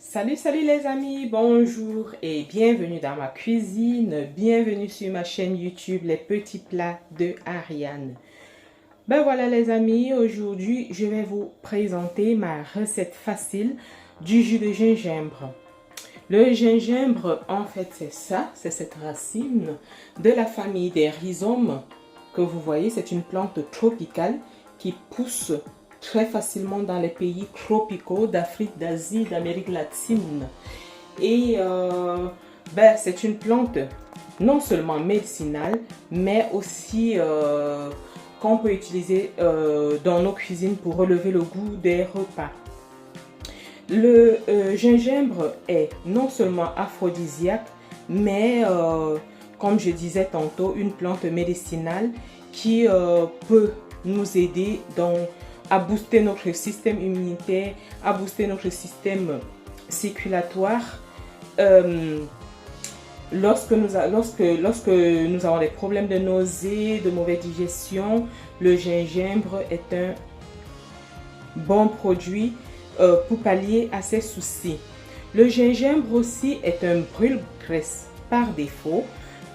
Salut les amis, bonjour et bienvenue dans ma cuisine, bienvenue sur ma chaîne YouTube Les Petits Plats de Ariane. Ben voilà les amis, aujourd'hui je vais vous présenter ma recette facile du jus de gingembre. Le gingembre en fait c'est ça, c'est cette racine de la famille des rhizomes que vous voyez, c'est une plante tropicale qui pousse très facilement dans les pays tropicaux d'Afrique, d'Asie, d'Amérique latine. Et c'est une plante non seulement médicinale, mais aussi qu'on peut utiliser dans nos cuisines pour relever le goût des repas. Le gingembre est non seulement aphrodisiaque, mais comme je disais tantôt, une plante médicinale qui peut nous aider à booster notre système immunitaire, à booster notre système circulatoire. Lorsque nous avons des problèmes de nausées, de mauvaise digestion, le gingembre est un bon produit pour pallier à ces soucis. Le gingembre aussi est un brûle-graisse par défaut.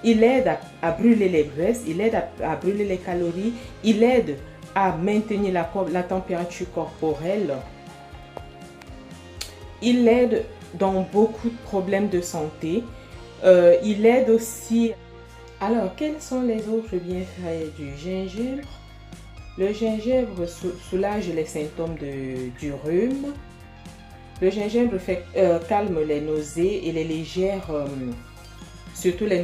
Il aide à brûler les graisses, il aide à brûler les calories, il aide à maintenir la température corporelle. Il aide dans beaucoup de problèmes de santé. Il aide aussi... Alors, quels sont les autres bienfaits du gingembre? Le gingembre soulage les symptômes du rhume. Le gingembre calme les nausées et les légères... surtout les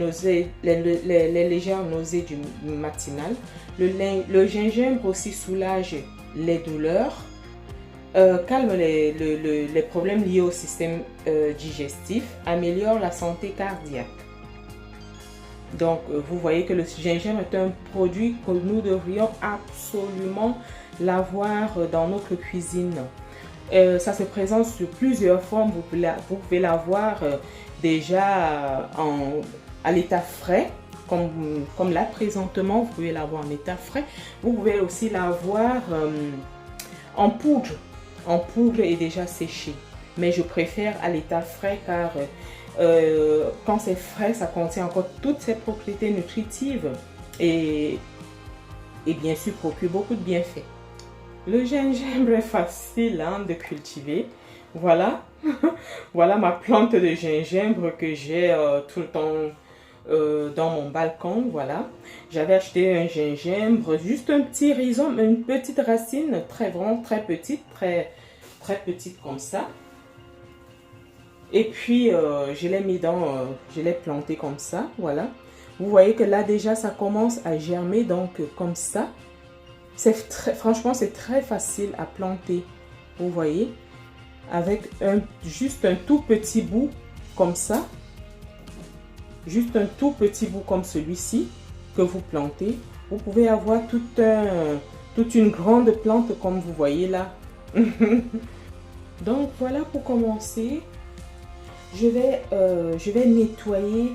légères nausées du matinal. Le gingembre aussi soulage les douleurs, calme les problèmes liés au système digestif, améliore la santé cardiaque. Donc, vous voyez que le gingembre est un produit que nous devrions absolument l'avoir dans notre cuisine. Ça se présente sous plusieurs formes. Vous pouvez l'avoir déjà à l'état frais, comme là présentement, vous pouvez l'avoir en état frais. Vous pouvez aussi l'avoir en poudre et déjà séché. Mais je préfère à l'état frais car quand c'est frais, ça contient encore toutes ces propriétés nutritives et bien sûr procure beaucoup de bienfaits. Le gingembre est facile de cultiver. Voilà, voilà ma plante de gingembre que j'ai tout le temps dans mon balcon. Voilà, j'avais acheté un gingembre, juste un petit rhizome, une petite racine, vraiment très petite, très petite comme ça. Et puis je l'ai mis je l'ai planté comme ça. Voilà, vous voyez que là déjà ça commence à germer, donc comme ça. Franchement, c'est très facile à planter, vous voyez, avec juste un tout petit bout comme ça, juste un tout petit bout comme celui-ci que vous plantez. Vous pouvez avoir toute une grande plante comme vous voyez là. Donc voilà, pour commencer, je vais nettoyer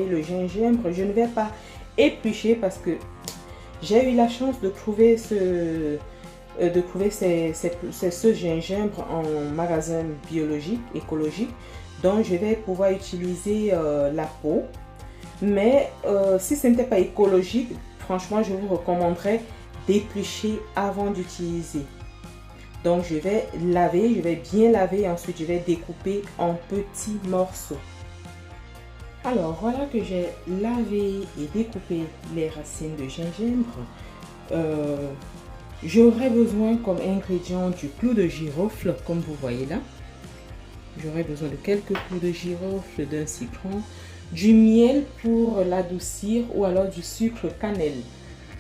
le gingembre. Je ne vais pas éplucher parce que j'ai eu la chance de trouver ce gingembre en magasin biologique, écologique. Donc, je vais pouvoir utiliser la peau. Mais si ce n'était pas écologique, franchement, je vous recommanderais d'éplucher avant d'utiliser. Donc, je vais bien laver. Ensuite, je vais découper en petits morceaux. Alors, voilà que j'ai lavé et découpé les racines de gingembre. J'aurai besoin comme ingrédient du clou de girofle, comme vous voyez là. J'aurai besoin de quelques clous de girofle, d'un citron, du miel pour l'adoucir ou alors du sucre cannelle.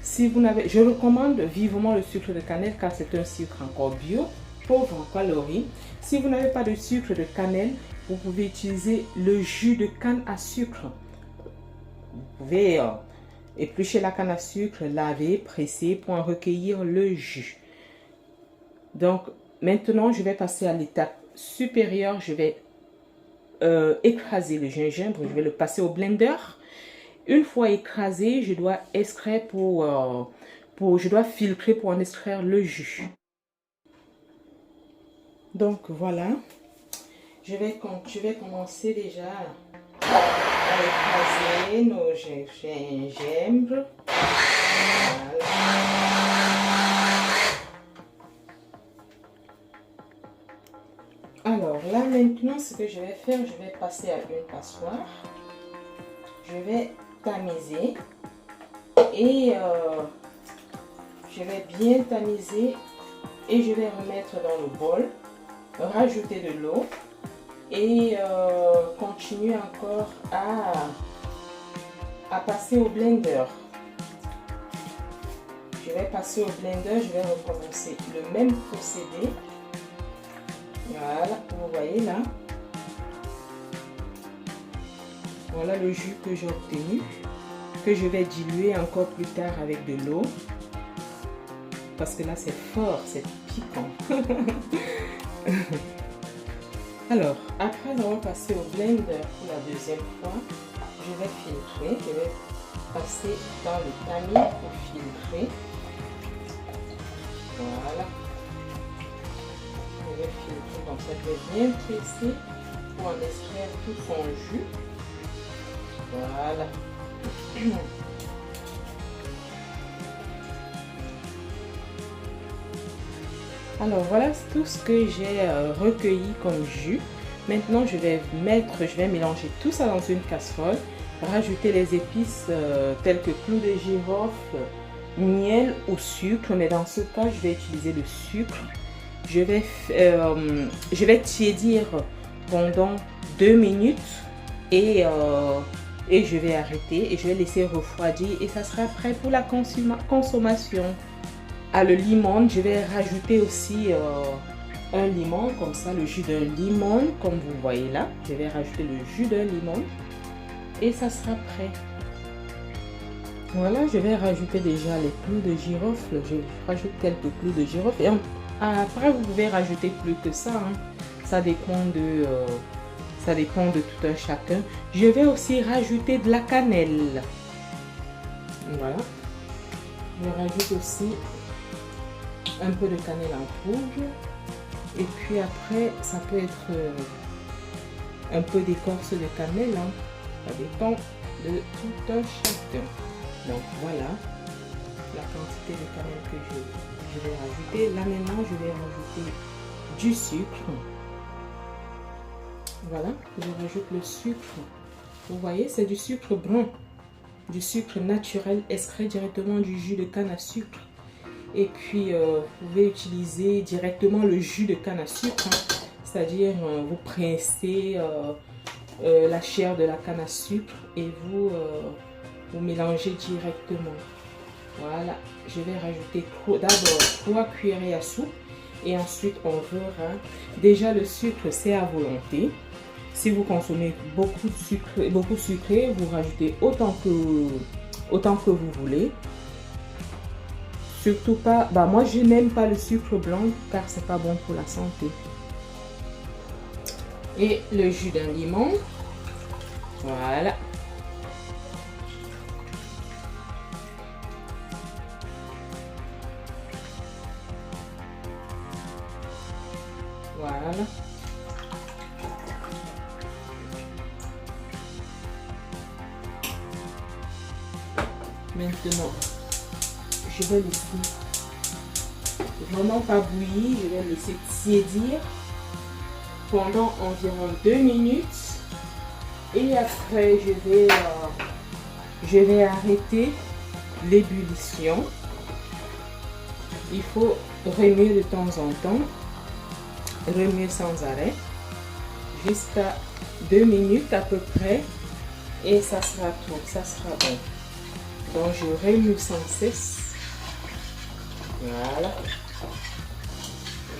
Je recommande vivement le sucre de cannelle car c'est un sucre encore bio, pauvre en calories. Si vous n'avez pas de sucre de cannelle, vous pouvez utiliser le jus de canne à sucre. Vous pouvez éplucher la canne à sucre, laver, presser pour en recueillir le jus. Donc maintenant, je vais passer à l'étape supérieure. Je vais écraser le gingembre, je vais le passer au blender. Une fois écrasé, je dois extraire je dois filtrer pour en extraire le jus. Donc voilà, je vais commencer déjà à écraser nos gingembre. Voilà. Alors là maintenant, ce que je vais faire, je vais passer à une passoire. Je vais tamiser et je vais bien tamiser et je vais remettre dans le bol, rajouter de l'eau et continuer encore à passer au blender. Je vais passer au blender, je vais recommencer le même procédé. Voilà, vous voyez là. Voilà le jus que j'ai obtenu, que je vais diluer encore plus tard avec de l'eau. Parce que là c'est fort, c'est piquant. Alors, après avoir passé au blender pour la deuxième fois, je vais filtrer. Je vais passer dans le tamis pour filtrer. Voilà. Je vais filtrer comme ça, je vais bien presser pour en extraire tout son jus. Voilà. Alors voilà tout ce que j'ai recueilli comme jus. Maintenant je vais mélanger tout ça dans une casserole, rajouter les épices telles que clous de girofle, miel ou sucre, mais dans ce cas je vais utiliser le sucre. Je vais tiédir pendant 2 minutes et je vais arrêter et je vais laisser refroidir et ça sera prêt pour la consommation. À le limon, je vais rajouter aussi un limon, comme ça le jus d'un limon, comme vous voyez là. Je vais rajouter le jus d'un limon et ça sera prêt. Voilà, je vais rajouter déjà les clous de girofle. Je rajoute quelques clous de girofle et après vous pouvez rajouter plus que ça. Hein. Ça dépend de tout un chacun. Je vais aussi rajouter de la cannelle. Voilà. Je rajoute aussi un peu de cannelle en poudre. Et puis après, ça peut être un peu d'écorce de cannelle. Hein. Ça dépend de tout un chacun. Donc voilà la quantité de cannelle que je vais rajouter. Là maintenant, je vais rajouter du sucre. Voilà, je rajoute le sucre. Vous voyez, c'est du sucre brun, du sucre naturel extrait directement du jus de canne à sucre. Et puis, vous pouvez utiliser directement le jus de canne à sucre, hein. C'est-à-dire vous pressez la chair de la canne à sucre et vous mélangez directement. Voilà, je vais rajouter d'abord 3 cuillerées à soupe et ensuite on verra. Déjà le sucre c'est à volonté. Si vous consommez beaucoup sucré, vous rajoutez autant que vous voulez. Surtout pas, moi je n'aime pas le sucre blanc car c'est pas bon pour la santé. Et le jus d'un limon. Voilà. Voilà. Maintenant, je vais laisser vraiment pas bouillir, je vais laisser tiédir pendant environ 2 minutes et après je vais arrêter l'ébullition. Il faut remuer de temps en temps, remuer sans arrêt jusqu'à 2 minutes à peu près et ça sera tout, ça sera bon. Donc je remue sans cesse. Voilà.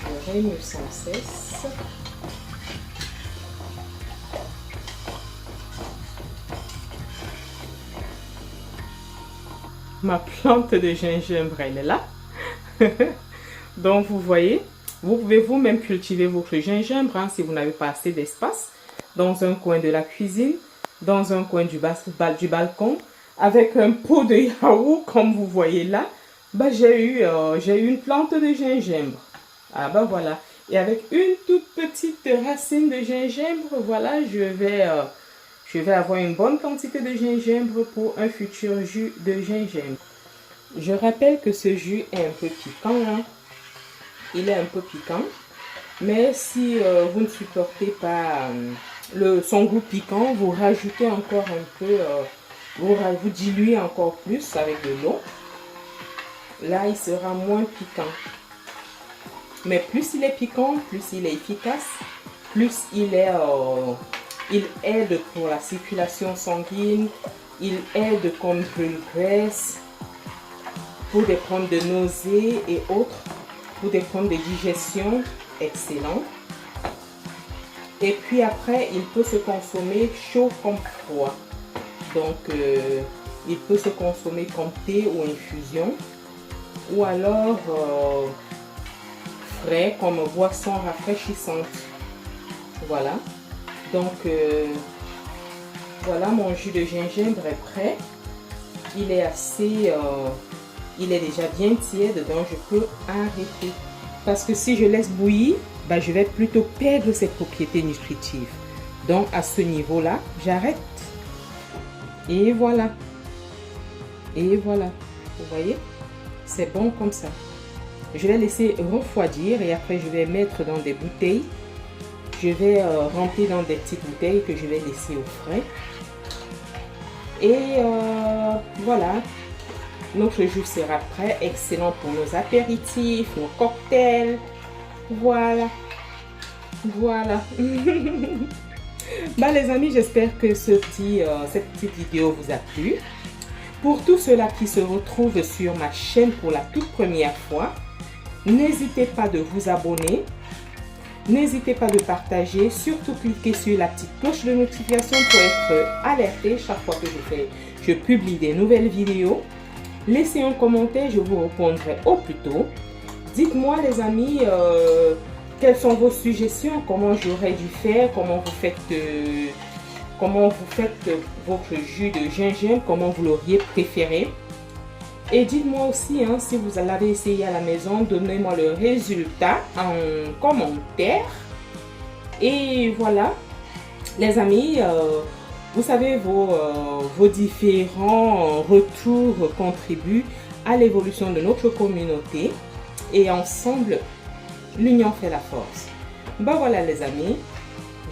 Je remue sans cesse. Ma plante de gingembre, elle est là. Donc vous voyez, vous pouvez vous-même cultiver votre gingembre hein, si vous n'avez pas assez d'espace. Dans un coin de la cuisine, dans un coin du balcon. Avec un pot de yaourt, comme vous voyez là, j'ai eu une plante de gingembre. Ah voilà. Et avec une toute petite racine de gingembre, voilà, je vais avoir une bonne quantité de gingembre pour un futur jus de gingembre. Je rappelle que ce jus est un peu piquant, hein. Il est un peu piquant. Mais si vous ne supportez pas son goût piquant, vous rajoutez encore un peu, vous diluez encore plus avec de l'eau. Là, il sera moins piquant. Mais plus il est piquant, plus il est efficace, plus il aide pour la circulation sanguine, il aide contre une graisse, pour des problèmes de nausées et autres, pour des problèmes de digestion, excellent. Et puis après, il peut se consommer chaud comme froid. Donc, il peut se consommer comme thé ou infusion, ou alors frais comme boisson rafraîchissante. Voilà. Donc, voilà, mon jus de gingembre est prêt. Il est il est déjà bien tiède, donc je peux arrêter. Parce que si je laisse bouillir, ben, je vais plutôt perdre ses propriétés nutritives. Donc, à ce niveau-là, j'arrête. Et voilà. Et voilà. Vous voyez? C'est bon comme ça. Je vais laisser refroidir et après, je vais mettre dans des bouteilles. Je vais remplir dans des petites bouteilles que je vais laisser au frais. Et voilà. Notre jus sera prêt, excellent pour nos apéritifs, nos cocktails. Voilà. Voilà. Bah les amis, j'espère que cette petite vidéo vous a plu. Pour tous ceux-là qui se retrouvent sur ma chaîne pour la toute première fois, n'hésitez pas de vous abonner. N'hésitez pas de partager. Surtout cliquez sur la petite cloche de notification pour être alerté chaque fois que je publie des nouvelles vidéos. Laissez un commentaire, je vous répondrai au plus tôt. Dites-moi les amis, quelles sont vos suggestions, comment j'aurais dû faire, comment vous faites votre jus de gingembre, comment vous l'auriez préféré. Et dites-moi aussi, hein, si vous l'avez essayé à la maison, donnez-moi le résultat en commentaire. Et voilà, les amis, vous savez, vos différents retours contribuent à l'évolution de notre communauté. Et ensemble, l'union fait la force. Ben voilà les amis,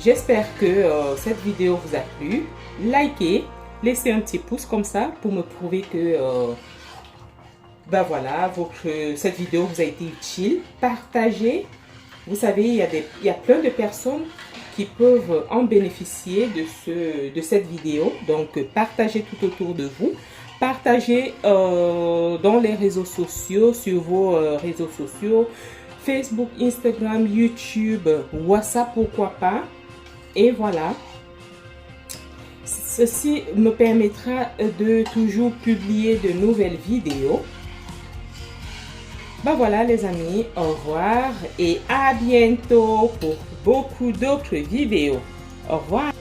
j'espère que cette vidéo vous a plu. Likez, laissez un petit pouce comme ça pour me prouver que ben voilà, cette vidéo vous a été utile. Partagez. Vous savez, il y a plein de personnes qui peuvent en bénéficier de cette vidéo. Donc, partagez tout autour de vous. Partagez dans les réseaux sociaux, sur vos réseaux sociaux. Facebook, Instagram, YouTube, WhatsApp, pourquoi pas. Et voilà. Ceci me permettra de toujours publier de nouvelles vidéos. Ben voilà les amis, au revoir et à bientôt pour beaucoup d'autres vidéos. Au revoir.